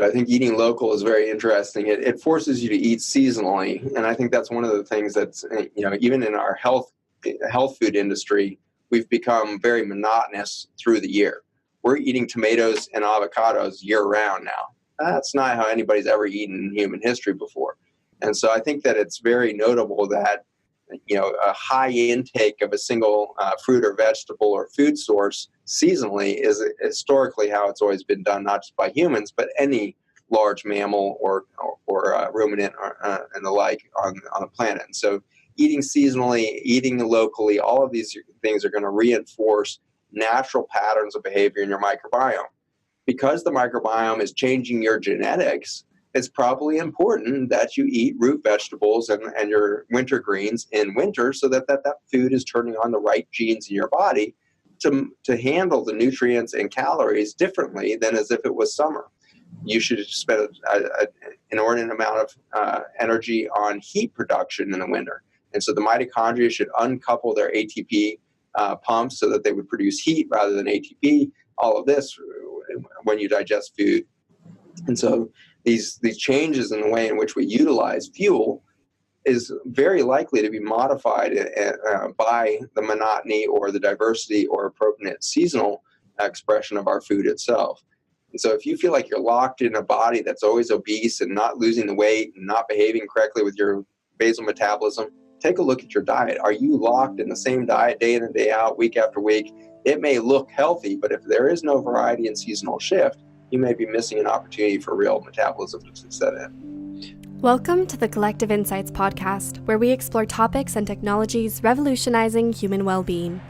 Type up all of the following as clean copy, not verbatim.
I think eating local is very interesting. It forces you to eat seasonally, and I think that's one of the things that's, even in our health food industry, we've become very monotonous through the year. We're eating tomatoes and avocados year round now. That's not how anybody's ever eaten in human history before. And so I think that it's very notable that, a high intake of a single fruit or vegetable or food source seasonally is historically how it's always been done, not just by humans, but any large mammal or ruminant and the like on the planet. And so eating seasonally, eating locally, all of these things are going to reinforce natural patterns of behavior in your microbiome. Because the microbiome is changing your genetics, it's probably important that you eat root vegetables and your winter greens in winter so that food is turning on the right genes in your body to handle the nutrients and calories differently than as if it was summer. You should spend an inordinate amount of energy on heat production in the winter. And so the mitochondria should uncouple their ATP pumps so that they would produce heat rather than ATP, all of this when you digest food. And so these changes in the way in which we utilize fuel is very likely to be modified by the monotony or the diversity or appropriate seasonal expression of our food itself. And so if you feel like you're locked in a body that's always obese and not losing the weight and not behaving correctly with your basal metabolism, take a look at your diet. Are you locked in the same diet day in and day out, week after week? It may look healthy, but if there is no variety and seasonal shift, you may be missing an opportunity for real metabolism to set in. Welcome to the Collective Insights podcast, where we explore topics and technologies revolutionizing human well-being.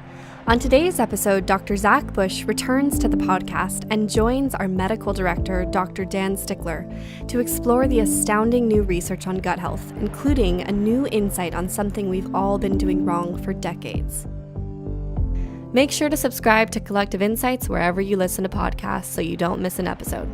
On today's episode, Dr. Zach Bush returns to the podcast and joins our medical director, Dr. Dan Stickler, to explore the astounding new research on gut health, including a new insight on something we've all been doing wrong for decades. Make sure to subscribe to Collective Insights wherever you listen to podcasts so you don't miss an episode.